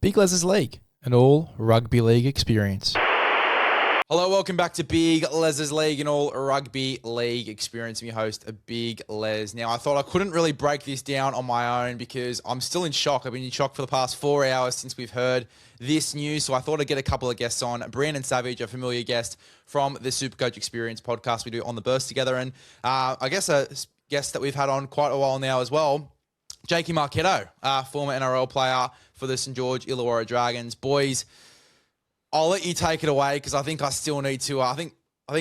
Big LEZ'S League, an all rugby league experience. Hello, welcome back to Big LEZ'S League, an all rugby league experience. I'm your host, Big Les. Now, I thought I couldn't really break this down on my own because I'm still in shock. I've been in shock for the past 4 hours since we've heard this news. So I thought I'd get a couple of guests on. Brandon Savage, a familiar guest from the Supercoach Experience podcast we do on the Burst together. And I guess a guest that we've had on quite a while now as well, Jakey Marketo, former NRL player for the St. George Illawarra Dragons. Boys, I'll let you take it away because I think I still need to. I think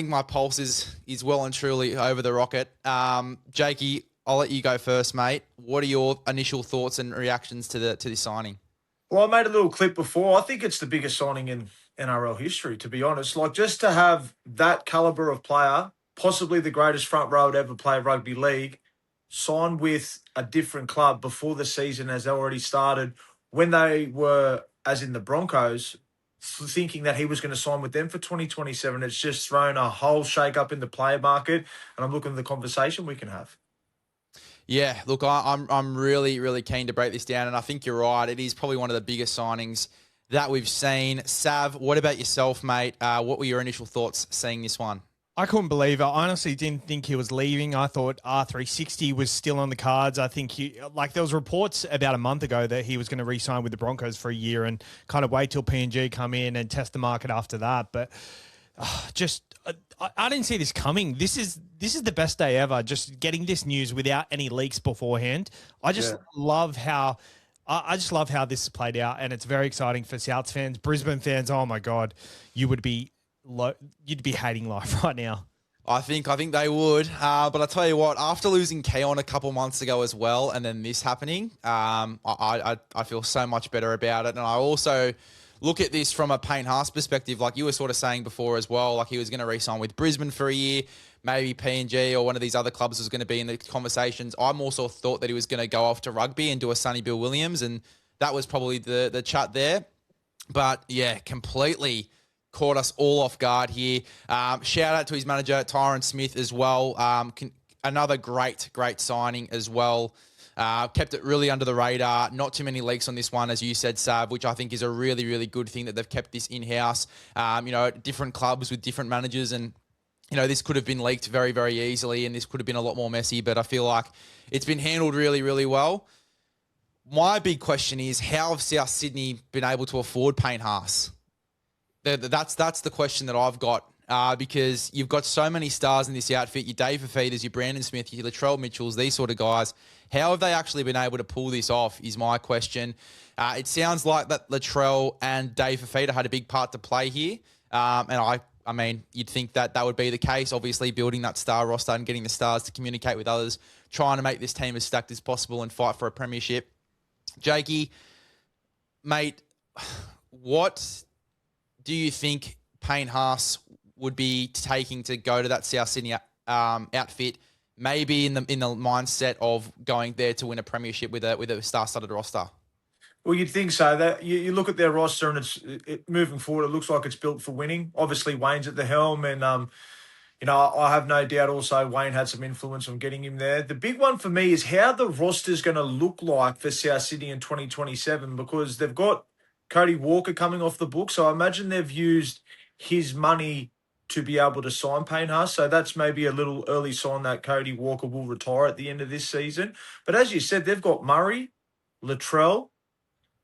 my pulse is well and truly over the rocket. Jakey, I'll let you go first, mate. What are your initial thoughts and reactions to this signing? Well, I made a little clip before. I think it's the biggest signing in NRL history, to be honest. Like, just to have that caliber of player, possibly the greatest front row to ever play rugby league, sign with a different club before the season has already started, when they were, as in the Broncos, thinking that he was going to sign with them for 2027. It's just thrown a whole shake-up in the player market, and I'm looking at the conversation we can have. Yeah, look, I'm really, really keen to break this down, and I think you're right. It is probably one of the biggest signings that we've seen. Sav, what about yourself, mate? What were your initial thoughts seeing this one? I couldn't believe it. I honestly didn't think he was leaving. I thought R360 was still on the cards. I think there was reports about a month ago that he was going to re-sign with the Broncos for a year and kind of wait till PNG come in and test the market after that. But I didn't see this coming. This is the best day ever. Just getting this news without any leaks beforehand. I just love how this played out, and it's very exciting for Souths fans, Brisbane fans. Oh my God, you'd be hating life right now. I think they would. But I tell you what, after losing Keon a couple months ago as well, and then this happening, I feel so much better about it. And I also look at this from a Payne Haas perspective, like you were sort of saying before as well, like he was going to re-sign with Brisbane for a year, maybe PNG or one of these other clubs was going to be in the conversations. I'm also thought that he was going to go off to rugby and do a Sonny Bill Williams, and that was probably the chat there. But yeah, completely caught us all off guard here. Shout out to his manager, Tyron Smith, as well. Another great signing as well. Kept it really under the radar. Not too many leaks on this one, as you said, Sav, which I think is a really, really good thing that they've kept this in-house. Different clubs with different managers, and this could have been leaked very, very easily, and this could have been a lot more messy, but I feel like it's been handled really, really well. My big question is, how have South Sydney been able to afford Payne Haas? That's the question that I've got, because you've got so many stars in this outfit, your Dave Fafita's, your Brandon Smith, your Latrell Mitchells, these sort of guys. How have they actually been able to pull this off is my question. It sounds like that Latrell and Dave Fafita had a big part to play here. And I mean, you'd think that would be the case, obviously building that star roster and getting the stars to communicate with others, trying to make this team as stacked as possible and fight for a premiership. Jakey, mate, what do you think Payne Haas would be taking to go to that South Sydney outfit, maybe in the mindset of going there to win a premiership with a star-studded roster? Well, you'd think so. That you look at their roster and it's moving forward. It looks like it's built for winning. Obviously, Wayne's at the helm, and I have no doubt also Wayne had some influence on getting him there. The big one for me is how the roster's going to look like for South Sydney in 2027, because they've got Cody Walker coming off the book, so I imagine they've used his money to be able to sign Payne Haas. So that's maybe a little early sign that Cody Walker will retire at the end of this season. But as you said, they've got Murray, Latrell.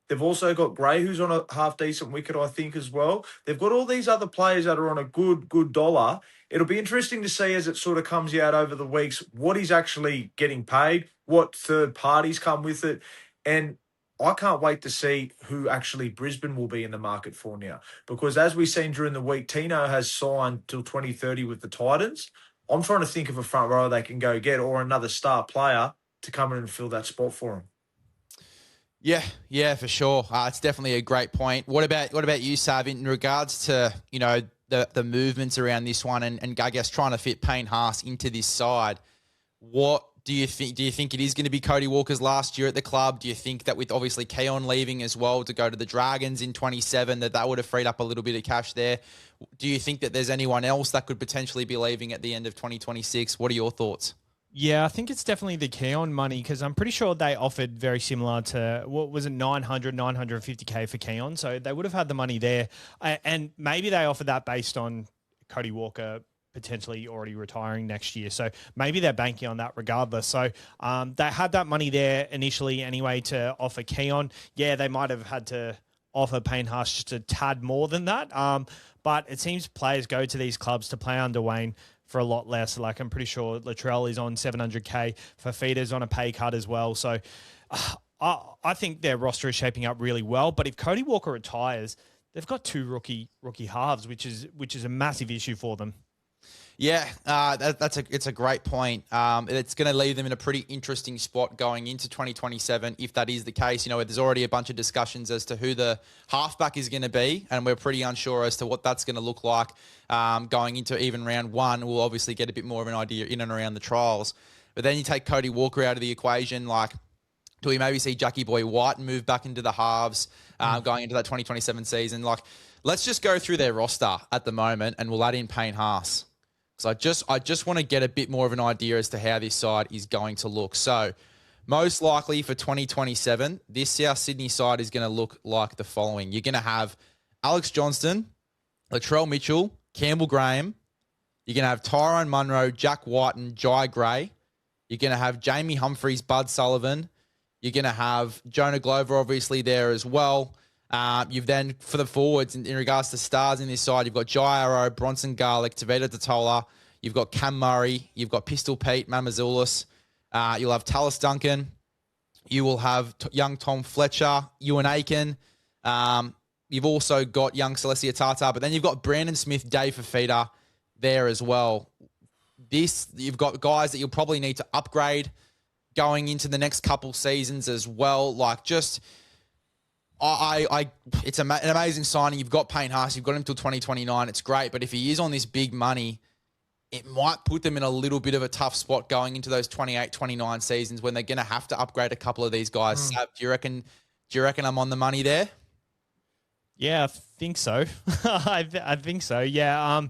They've also got Gray, who's on a half-decent wicket, I think, as well. They've got all these other players that are on a good dollar. It'll be interesting to see as it sort of comes out over the weeks what he's actually getting paid, what third parties come with it, and I can't wait to see who actually Brisbane will be in the market for now. Because as we've seen during the week, Tino has signed till 2030 with the Titans. I'm trying to think of a front row they can go get, or another star player to come in and fill that spot for him. Yeah, for sure. It's definitely a great point. What about you, Sav, in regards to the movements around this one and I guess trying to fit Payne Haas into this side? What do you think? Do you think it is going to be Cody Walker's last year at the club? Do you think that with obviously Keon leaving as well to go to the Dragons in 27, that would have freed up a little bit of cash there? Do you think that there's anyone else that could potentially be leaving at the end of 2026? What are your thoughts? Yeah, I think it's definitely the Keon money because I'm pretty sure they offered very similar to what was it, 950K for Keon. So they would have had the money there. And maybe they offered that based on Cody Walker potentially already retiring next year. So maybe they're banking on that regardless. So they had that money there initially anyway to offer Keon. Yeah, they might have had to offer Payne Haas just a tad more than that. But it seems players go to these clubs to play under Wayne for a lot less. Like I'm pretty sure Latrell is on 700K. Fafita's on a pay cut as well. So I think their roster is shaping up really well. But if Cody Walker retires, they've got two rookie halves, which is a massive issue for them. Yeah, it's a great point. It's going to leave them in a pretty interesting spot going into 2027 if that is the case. You know, there's already a bunch of discussions as to who the halfback is going to be, and we're pretty unsure as to what that's going to look like going into even round one. We'll obviously get a bit more of an idea in and around the trials. But then you take Cody Walker out of the equation, like, do we maybe see Jackie Boy White move back into the halves going into that 2027 season? Like, let's just go through their roster at the moment, and we'll add in Payne Haas. So I just want to get a bit more of an idea as to how this side is going to look. So most likely for 2027, this South Sydney side is going to look like the following. You're going to have Alex Johnston, Latrell Mitchell, Campbell Graham. You're going to have Tyrone Munro, Jack White, and Jai Gray. You're going to have Jamie Humphries, Bud Sullivan. You're going to have Jonah Glover obviously there as well. You've then, for the forwards, in regards to stars in this side, you've got Jai Arrow, Bronson Garlick, Tavita Totola. You've got Cam Murray. You've got Pistol Pete, Mamazoulis. You'll have Tallis Duncan. You will have young Tom Fletcher, Ewan Aiken. You've also got young Celestia Tata, but then you've got Brandon Smith, Dave Fafita there as well. You've got guys that you'll probably need to upgrade going into the next couple seasons as well. Like, just... it's an amazing signing. You've got Payne Haas. You've got him till 2029. It's great. But if he is on this big money, it might put them in a little bit of a tough spot going into those 28, 29 seasons when they're going to have to upgrade a couple of these guys. Sav, do you reckon I'm on the money there? Yeah, I think so. I think so. Yeah.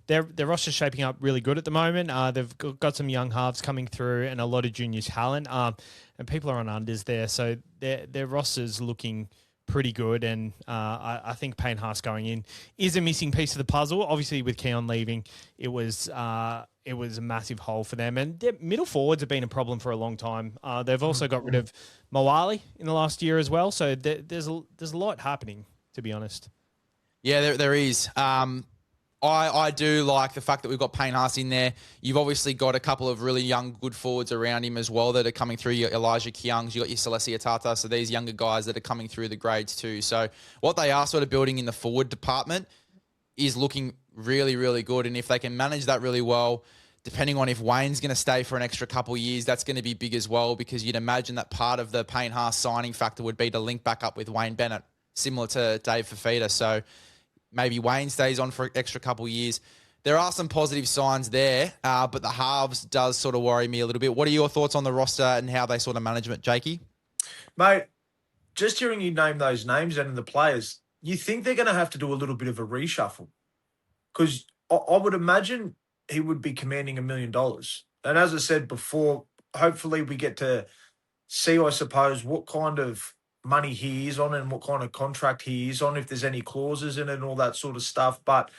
Their roster's shaping up really good at the moment. They've got some young halves coming through and a lot of junior talent. And people are on unders there. So their roster's looking pretty good, and I think Payne Haas going in is a missing piece of the puzzle. Obviously, with Keon leaving, it was a massive hole for them, and their middle forwards have been a problem for a long time. They've also got rid of Moali in the last year as well, so there's a lot happening, to be honest. Yeah, there is. I do like the fact that we've got Payne Haas in there. You've obviously got a couple of really young, good forwards around him as well that are coming through. Your Elijah Keungs, you've got your Celestia Tata, so these younger guys that are coming through the grades too. So what they are sort of building in the forward department is looking really, really good. And if they can manage that really well, depending on if Wayne's going to stay for an extra couple of years, that's going to be big as well, because you'd imagine that part of the Payne Haas signing factor would be to link back up with Wayne Bennett, similar to Dave Fafita. So maybe Wayne stays on for an extra couple of years. There are some positive signs there, but the halves does sort of worry me a little bit. What are your thoughts on the roster and how they sort of manage it, Jakey? Mate, just hearing you name those names and the players, you think they're going to have to do a little bit of a reshuffle? Because I would imagine he would be commanding $1 million. And as I said before, hopefully we get to see, I suppose, what kind of money he is on and what kind of contract he is on, if there's any clauses in it and all that sort of stuff. But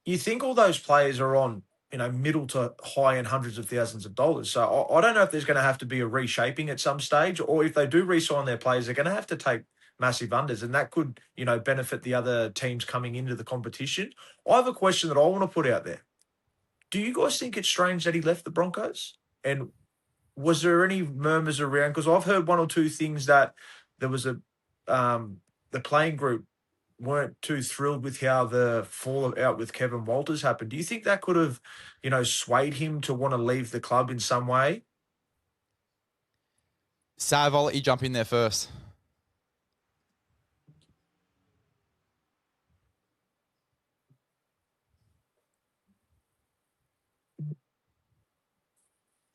you think all those players are on, middle to high end hundreds of thousands of dollars. So I don't know if there's going to have to be a reshaping at some stage, or if they do re-sign their players, they're going to have to take massive unders, and that could, benefit the other teams coming into the competition. I have a question that I want to put out there. Do you guys think it's strange that he left the Broncos? And was there any murmurs around? Because I've heard one or two things that there was the playing group weren't too thrilled with how the fallout with Kevin Walters happened. Do you think that could have, swayed him to want to leave the club in some way? Sav, I'll let you jump in there first.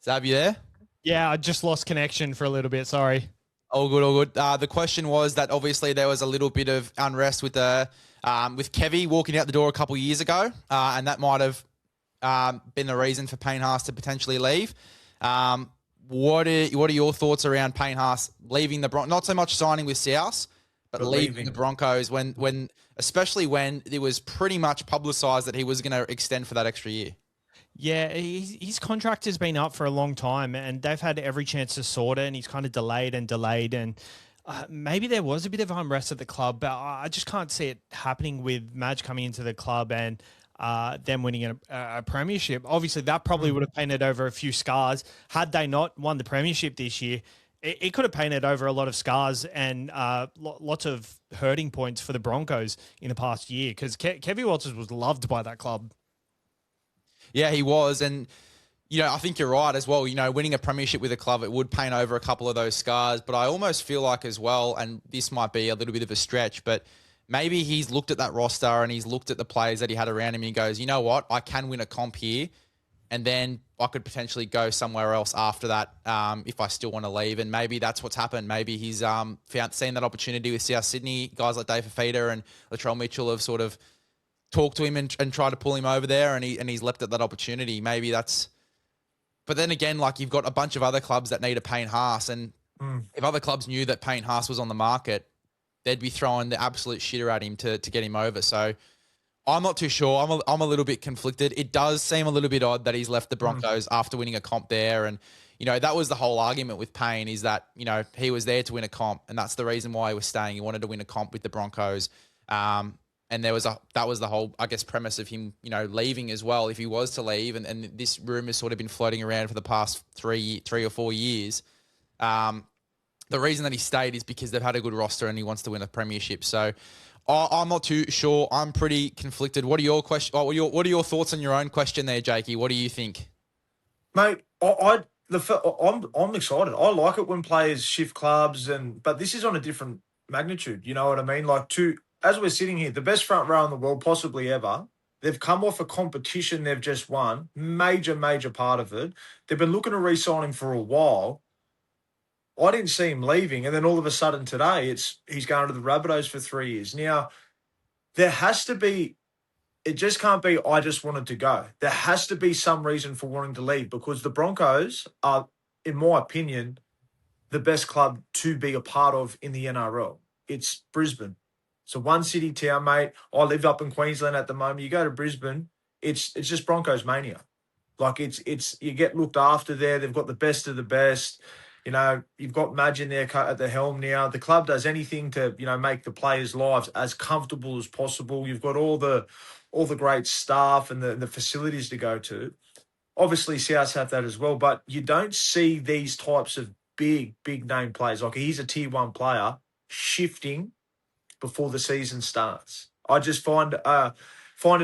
Sav, you there? Yeah, I just lost connection for a little bit. Sorry. All good, all good. The question was that obviously there was a little bit of unrest with Kevy walking out the door a couple of years ago, and that might have been the reason for Payne Haas to potentially leave. What are your thoughts around Payne Haas leaving the Broncos? Not so much signing with South, but leaving the Broncos especially when it was pretty much publicised that he was going to extend for that extra year. Yeah, his contract has been up for a long time, and they've had every chance to sort it, and he's kind of delayed, and maybe there was a bit of unrest at the club, but I just can't see it happening with Madge coming into the club and them winning a premiership. Obviously, that probably would have painted over a few scars. Had they not won the premiership this year, it could have painted over a lot of scars and lots of hurting points for the Broncos in the past year, because Kevin Walters was loved by that club. Yeah, he was. And, I think you're right as well. Winning a premiership with a club, it would paint over a couple of those scars. But I almost feel like as well, and this might be a little bit of a stretch, but maybe he's looked at that roster and he's looked at the players that he had around him and he goes, you know what, I can win a comp here. And then I could potentially go somewhere else after that if I still want to leave. And maybe that's what's happened. Maybe he's seen that opportunity with South Sydney. Guys like Dave Fafita and Latrell Mitchell have sort of talked to him and tried to pull him over there, and he's leapt at that opportunity. Maybe that's... But then again, like, you've got a bunch of other clubs that need a Payne Haas, and if other clubs knew that Payne Haas was on the market, they'd be throwing the absolute shitter at him to get him over. So I'm not too sure. I'm a little bit conflicted. It does seem a little bit odd that he's left the Broncos after winning a comp there, and that was the whole argument with Payne, is that he was there to win a comp, and that's the reason why he was staying. He wanted to win a comp with the Broncos. And that was the whole, I guess, premise of him, leaving as well, if he was to leave. And this rumor has sort of been floating around for the past three or 4 years. The reason that he stayed is because they've had a good roster and he wants to win a premiership. So I'm not too sure. I'm pretty conflicted. What are your what are your thoughts on your own question there, Jakey? What do you think, mate? I'm excited. I like it when players shift clubs, but this is on a different magnitude. You know what I mean? As we're sitting here, the best front row in the world possibly ever, they've come off a competition they've just won, major part of it. They've been looking to re-sign him for a while. I didn't see him leaving, and then all of a sudden today, he's going to the Rabbitohs for 3 years. Now, there has to be, it just can't be, I just wanted to go. There has to be some reason for wanting to leave, because the Broncos are, in my opinion, the best club to be a part of in the NRL. It's Brisbane. It's a one city town, mate. I live up in Queensland at the moment. You go to Brisbane, it's just Broncos mania. Like it's you get looked after there. They've got the best of the best. You've got Madge in there at the helm now. The club does anything to, make the players' lives as comfortable as possible. You've got all the great staff and the facilities to go to. Obviously, Souths have that as well, but you don't see these types of big name players. Like, he's a tier 1 player shifting before the season starts. I just find it a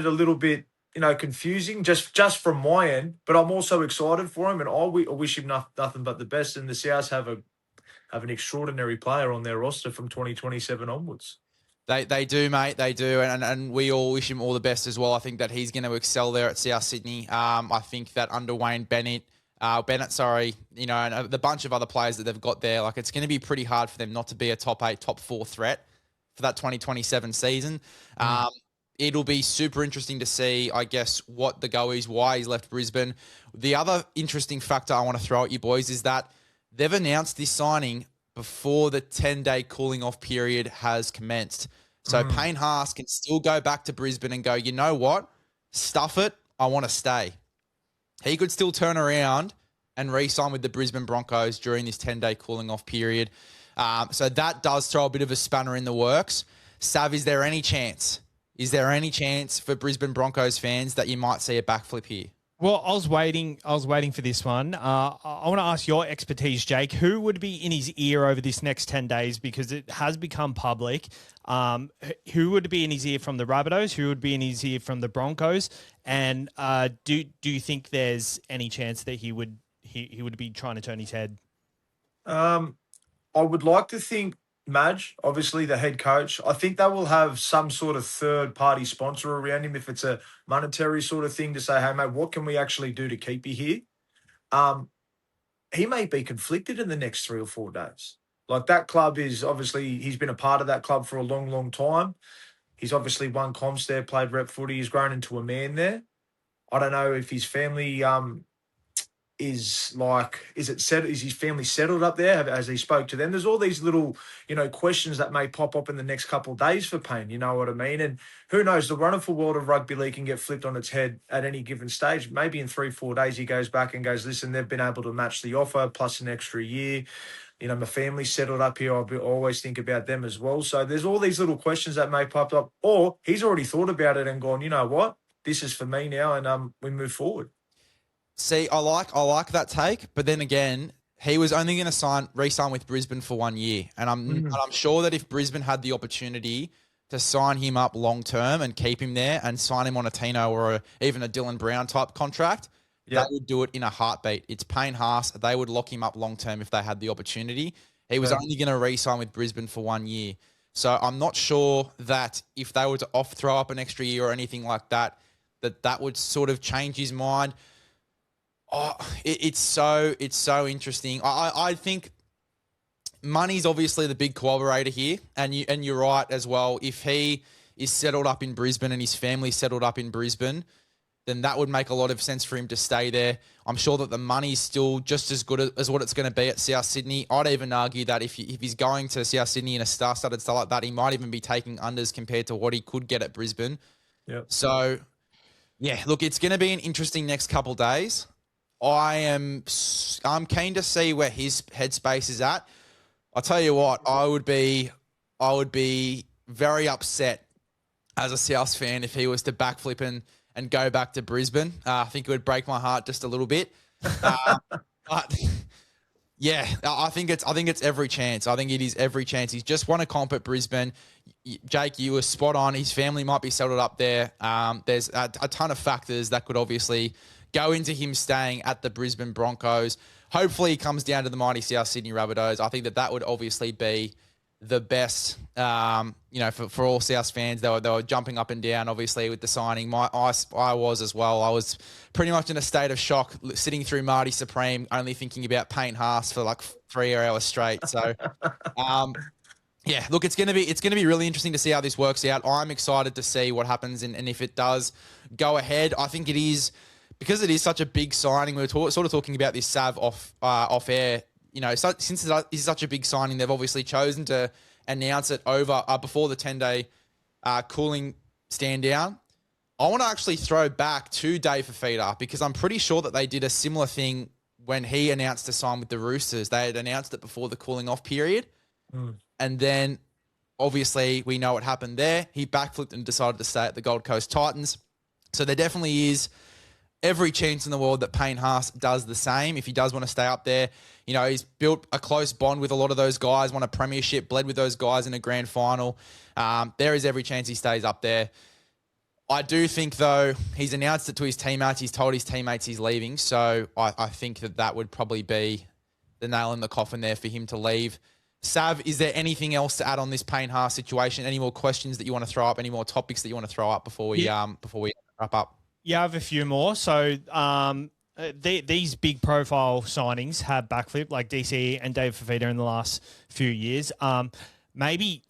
little bit, confusing just from my end, but I'm also excited for him, and I wish him nothing but the best. And the Souths have an extraordinary player on their roster from 2027 onwards. They do, mate. They do, and we all wish him all the best as well. I think that he's going to excel there at South Sydney. I think that under Wayne Bennett, and the bunch of other players that they've got there, like, it's going to be pretty hard for them not to be a top 8, top 4 threat for that 2027 season. It'll be super interesting to see, I guess, what the go is, why he's left Brisbane. The other interesting factor I want to throw at you boys is that they've announced this signing before the 10-day cooling off period has commenced. So Payne Haas can still go back to Brisbane and go, you know what? Stuff it. I want to stay. He could still turn around and re-sign with the Brisbane Broncos during this 10-day cooling off period. So that does throw a bit of a spanner in the works. Sav, is there any chance for Brisbane Broncos fans that you might see a backflip here? Well, I was waiting for this one. I want to ask your expertise, Jake. Who would be in his ear over this next 10 days, because it has become public? Who would be in his ear from the Rabbitohs? Who would be in his ear from the Broncos? And do you think there's any chance that he would be trying to turn his head? I would like to think Madge, obviously the head coach. I think they will have some sort of third-party sponsor around him, if it's a monetary sort of thing, to say, hey, mate, what can we actually do to keep you here? He may be conflicted in the next 3 or 4 days. Like, that club is obviously, he's been a part of that club for a long time. He's obviously won comps there, played rep footy. He's grown into a man there. I don't know if his family is like, is it settled? Is his family settled up there? As he spoke to them, there's all these little, questions that may pop up in the next couple of days for Payne. You know what I mean? And who knows? The wonderful world of rugby league can get flipped on its head at any given stage. Maybe in 3-4 days he goes back and goes, listen, they've been able to match the offer plus an extra year. My family's settled up here. Always think about them as well. So there's all these little questions that may pop up, or he's already thought about it and gone, you know what? This is for me now, and we move forward. See, I like that take, but then again, he was only going to re-sign with Brisbane for 1 year, and I'm sure that if Brisbane had the opportunity to sign him up long term and keep him there and sign him on a Tino or even a Dylan Brown type contract, they would do it in a heartbeat. It's Payne Haas. They would lock him up long term if they had the opportunity. He was only going to re-sign with Brisbane for 1 year, so I'm not sure that if they were to throw up an extra year or anything like that, that would sort of change his mind. Oh, it's so interesting. I think money's obviously the big corroborator here, and you're right as well. If he is settled up in Brisbane and his family's settled up in Brisbane, then that would make a lot of sense for him to stay there. I'm sure that the money's still just as good as what it's going to be at South Sydney. I'd even argue that if he's going to South Sydney in a star-studded style like that, he might even be taking unders compared to what he could get at Brisbane. Yeah. So, yeah, look, it's going to be an interesting next couple of days. I'm keen to see where his headspace is at. I'll tell you what, I would be very upset as a South fan if he was to backflip and go back to Brisbane. I think it would break my heart just a little bit. But yeah, I think it's every chance. I think it is every chance. He's just won a comp at Brisbane. Jake, you were spot on. His family might be settled up there. There's a ton of factors that could obviously go into him staying at the Brisbane Broncos. Hopefully he comes down to the mighty South Sydney Rabbitohs. I think that would obviously be the best, for all South fans. They were jumping up and down, obviously, with the signing. I was as well. I was pretty much in a state of shock, sitting through Marty Supreme, only thinking about Payne Haas for like 3 hours straight. So, yeah, look, it's going to be really interesting to see how this works out. I'm excited to see what happens, and if it does go ahead, I think it is. Because it is such a big signing, we were sort of talking about this, Sav, off air. Since it is such a big signing, they've obviously chosen to announce it before the 10-day cooling stand down. I want to actually throw back to Dave Fafita because I'm pretty sure that they did a similar thing when he announced to sign with the Roosters. They had announced it before the cooling off period. And then, obviously, we know what happened there. He backflipped and decided to stay at the Gold Coast Titans. So there definitely is every chance in the world that Payne Haas does the same. If he does want to stay up there, he's built a close bond with a lot of those guys, won a premiership, bled with those guys in a grand final. There is every chance he stays up there. I do think, though, he's announced it to his teammates. He's told his teammates he's leaving. So I think that would probably be the nail in the coffin there for him to leave. Sav, is there anything else to add on this Payne Haas situation? Any more questions that you want to throw up? Any more topics that you want to throw up before we wrap up? Yeah, I have a few more. So these big profile signings have backflip, like DCE and Dave Fafita in the last few years. Maybe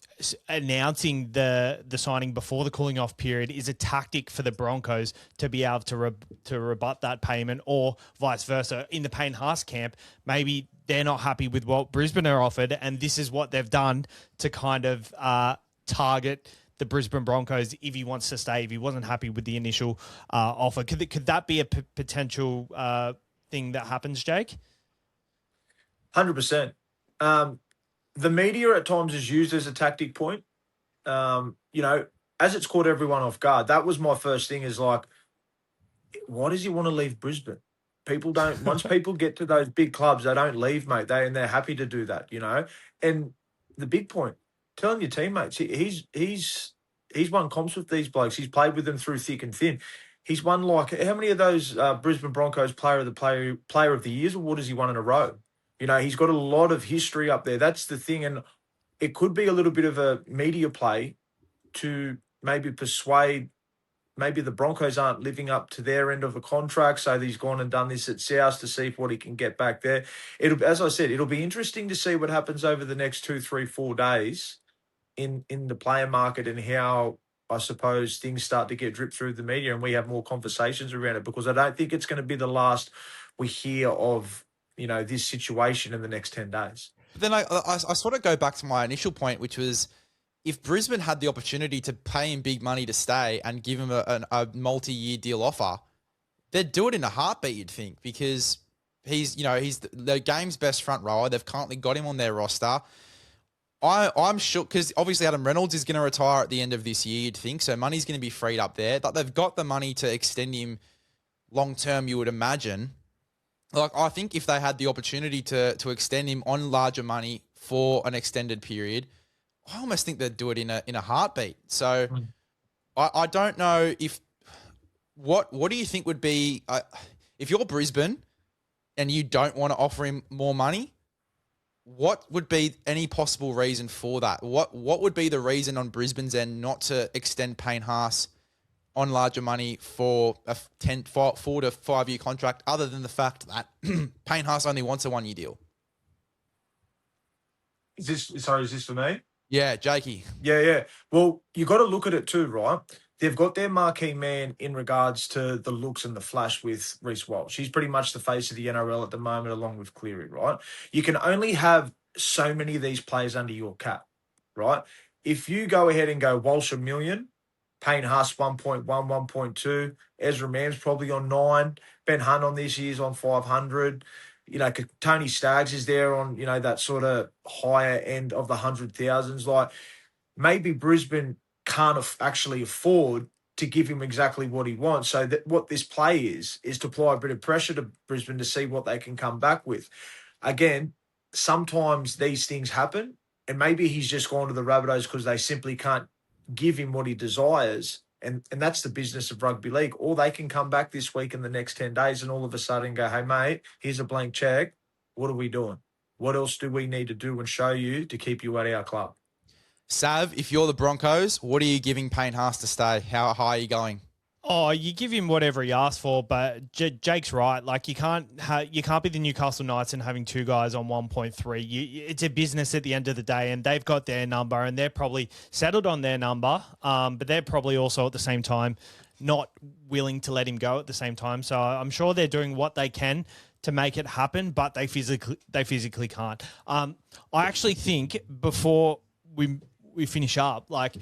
announcing the signing before the cooling off period is a tactic for the Broncos to be able to rebut that payment, or vice versa. In the Payne Haas camp, maybe they're not happy with what Brisbane are offered, and this is what they've done to kind of target the Brisbane Broncos if he wants to stay, if he wasn't happy with the initial offer. Could that be a potential thing that happens, Jake? 100%. The media at times is used as a tactic point. As it's caught everyone off guard. That was my first thing, is like, why does he want to leave Brisbane? People don't, once people get to those big clubs, they don't leave, mate. They're happy to do that, And the big point, telling your teammates, he's won comps with these blokes. He's played with them through thick and thin. He's won, like, how many of those Brisbane Broncos player of the years awards has he won in a row? He's got a lot of history up there. That's the thing. And it could be a little bit of a media play to maybe persuade, maybe the Broncos aren't living up to their end of the contract, so he's gone and done this at South to see what he can get back there. As I said, it'll be interesting to see what happens over the next 2, 3, 4 days in the player market, and how I suppose, things start to get dripped through the media and we have more conversations around it, because I don't think it's going to be the last we hear of, this situation in the next 10 days. But then I sort of go back to my initial point, which was if Brisbane had the opportunity to pay him big money to stay and give him a multi-year deal offer, they'd do it in a heartbeat, you'd think, because he's the game's best front rower. They've currently got him on their roster. I'm sure, because obviously Adam Reynolds is going to retire at the end of this year, you'd think, so money's going to be freed up there. But they've got the money to extend him long-term, you would imagine. Like, I think if they had the opportunity to extend him on larger money for an extended period, I almost think they'd do it in a heartbeat. So I don't know if what do you think would be if you're Brisbane and you don't want to offer him more money, what would be any possible reason for that? What would be the reason on Brisbane's end not to extend Payne Haas on larger money for a 4 to 5 year contract, other than the fact that Payne Haas only wants a 1 year deal? Is this for me? Yeah, Jakey. Yeah. Well, you got to look at it too, right? They've got their marquee man in regards to the looks and the flash with Reece Walsh. He's pretty much the face of the NRL at the moment, along with Cleary, right? You can only have so many of these players under your cap, right? If you go ahead and go Walsh $1 million, Payne Haas 1.1, 1.2, Ezra Mann's probably on 9, Ben Hunt on this year's on 500. Tony Staggs is there on, that sort of higher end of the 100,000s. Like, maybe Brisbane can't actually afford to give him exactly what he wants. So that what this play is to apply a bit of pressure to Brisbane to see what they can come back with. Again, sometimes these things happen, and maybe he's just gone to the Rabbitohs because they simply can't give him what he desires. And that's the business of rugby league. Or they can come back this week in the next 10 days and all of a sudden go, hey, mate, here's a blank check. What are we doing? What else do we need to do and show you to keep you at our club? Sav, if you're the Broncos, what are you giving Payne Haas to stay? How high are you going? Oh, you give him whatever he asks for, but Jake's right. Like, you can't be the Newcastle Knights and having two guys on 1.3. It's a business at the end of the day, and they've got their number, and they're probably settled on their number. But they're probably also at the same time not willing to let him go at the same time. So I'm sure they're doing what they can to make it happen, but they physically can't. I actually think before we finish up, like,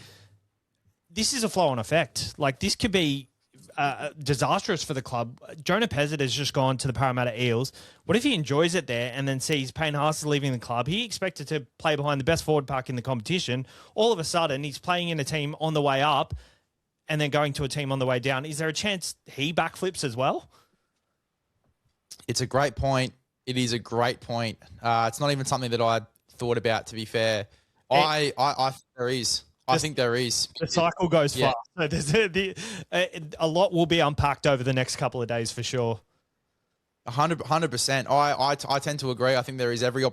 this is a flow-on effect. Like, this could be disastrous for the club. Jonah Pezzett has just gone to the Parramatta Eels. What if he enjoys it there and then sees Payne Haas is leaving the club? He expected to play behind the best forward pack in the competition. All of a sudden, he's playing in a team on the way up and then going to a team on the way down. Is there a chance he backflips as well? It's a great point. It is a great point. It's not even something that I thought about, to be fair. I think there is. I think there is. The cycle goes fast. So there's a lot will be unpacked over the next couple of days for sure. 100%. I tend to agree. I think there is every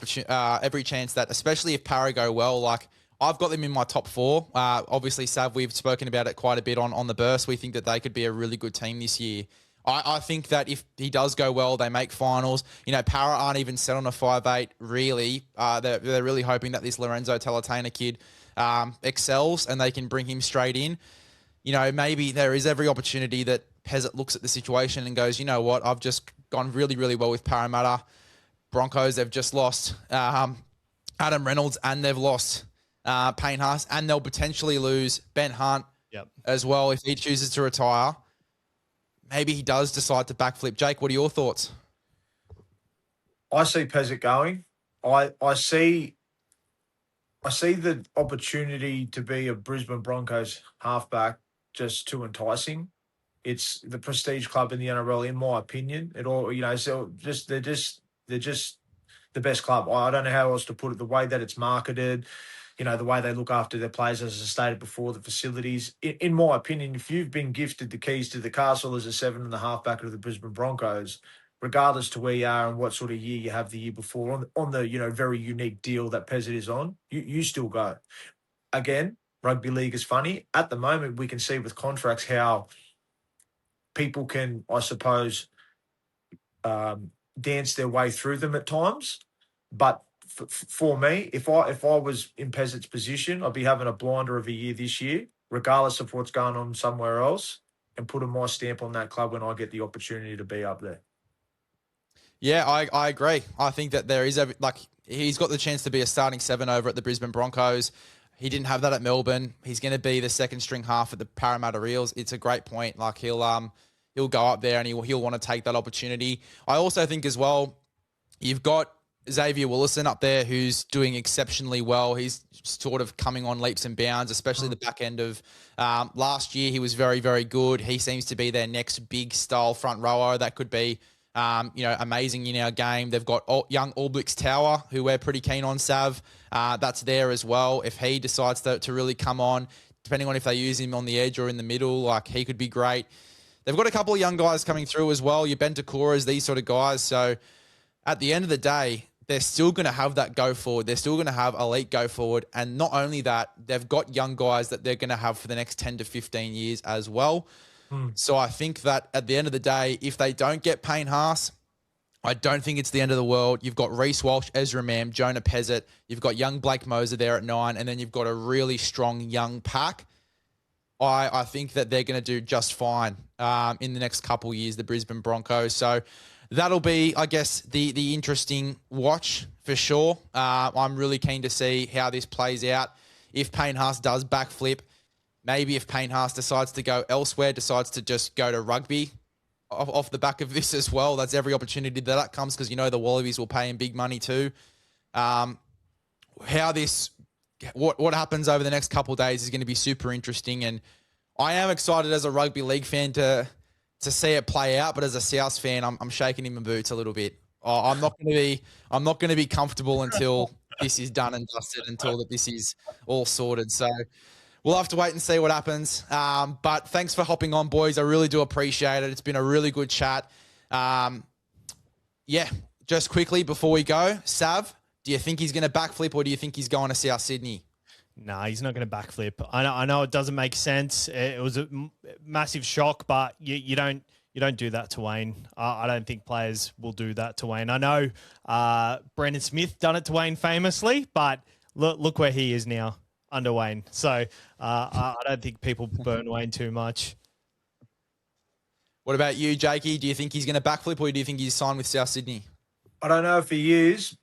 chance that, especially if Para go well, like, I've got them in my top 4. Obviously, Sav, we've spoken about it quite a bit on the burst. We think that they could be a really good team this year. I think that if he does go well, they make finals. Para aren't even set on a 5'8", really. They're really hoping that this Lorenzo Talatena kid excels and they can bring him straight in. Maybe there is every opportunity that Pezzett looks at the situation and goes, you know what, I've just gone really, really well with Parramatta. Broncos, they've just lost Adam Reynolds and they've lost Payne Haas, and they'll potentially lose Ben Hunt as well if he chooses to retire. Maybe he does decide to backflip. Jake, what are your thoughts? I see Pezzett going. I see the opportunity to be a Brisbane Broncos halfback just too enticing. It's the prestige club in the NRL, in my opinion. They're just the best club. I don't know how else to put it. The way that it's marketed, the way they look after their players, as I stated before, the facilities. In my opinion, if you've been gifted the keys to the castle as a 7 halfback of the Brisbane Broncos, regardless to where you are and what sort of year you have the year before, on the very unique deal that Pezzett is on, you still go. Again, rugby league is funny. At the moment, we can see with contracts how people can, I suppose, dance their way through them at times. But for me, if I was in Pezzett's position, I'd be having a blinder of a year this year regardless of what's going on somewhere else, and putting my stamp on that club when I get the opportunity to be up there. Yeah, I agree. I think that there is he's got the chance to be a starting 7 over at the Brisbane Broncos. He didn't have that at Melbourne. He's going to be the second string half at the Parramatta Eels. It's a great point. Like he'll go up there and he'll want to take that opportunity. I also think as well, you've got Xavier Willison up there who's doing exceptionally well. He's sort of coming on leaps and bounds, especially the back end of last year. He was very, very good. He seems to be their next big style front rower that could be amazing in our game. They've got young Albricks Tower, who we're pretty keen on, Sav. That's there as well. If he decides to really come on, depending on if they use him on the edge or in the middle, like he could be great. They've got a couple of young guys coming through as well. Your Bentacoras, these sort of guys. So at the end of the day, they're still going to have that go forward. They're still going to have elite go forward. And not only that, they've got young guys that they're going to have for the next 10 to 15 years as well. So I think that at the end of the day, if they don't get Payne Haas, I don't think it's the end of the world. You've got Reece Walsh, Ezra Mam, Jonah Pezzett. You've got young Blake Moser there at 9, and then you've got a really strong young pack. I think that they're going to do just fine in the next couple of years, the Brisbane Broncos. So that'll be, I guess, the interesting watch for sure. I'm really keen to see how this plays out. If Payne Haas does backflip, maybe if Payne Haas decides to go elsewhere, decides to just go to rugby off the back of this as well, that's every opportunity that comes because, the Wallabies will pay him big money too. What happens over the next couple of days is going to be super interesting. And I am excited as a rugby league fan to see it play out. But as a Souths fan, I'm shaking in my boots a little bit. I'm not going to be comfortable until this is done and dusted, until that this is all sorted. So we'll have to wait and see what happens. But thanks for hopping on, boys. I really do appreciate it. It's been a really good chat. Just quickly before we go, Sav, do you think he's going to backflip or do you think he's going to South Sydney? No, he's not going to backflip. I know it doesn't make sense. It was a massive shock, but you don't do that to Wayne. I don't think players will do that to Wayne. I know Brendan Smith done it to Wayne famously, but look where he is now under Wayne. So I don't think people burn Wayne too much. What about you, Jakey? Do you think he's going to backflip or do you think he's signed with South Sydney? I don't know if he is,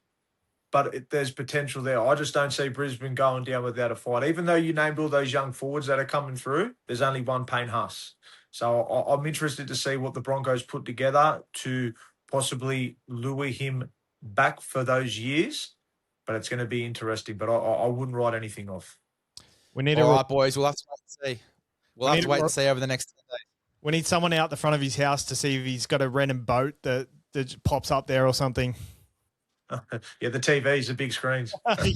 but there's potential there. I just don't see Brisbane going down without a fight. Even though you named all those young forwards that are coming through, there's only one Payne Haas. So I'm interested to see what the Broncos put together to possibly lure him back for those years. But it's going to be interesting. But I wouldn't write anything off. All right, boys. We'll have to wait and see. We'll have to wait and see over the next 10 days. We need someone out the front of his house to see if he's got a random boat that pops up there or something. Yeah, the TVs, the big screens. He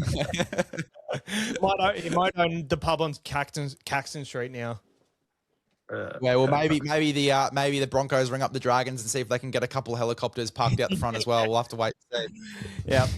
might own the pub on Caxton Street now. Maybe the Broncos ring up the Dragons and see if they can get a couple of helicopters parked out the front as well. We'll have to wait and see. Yeah.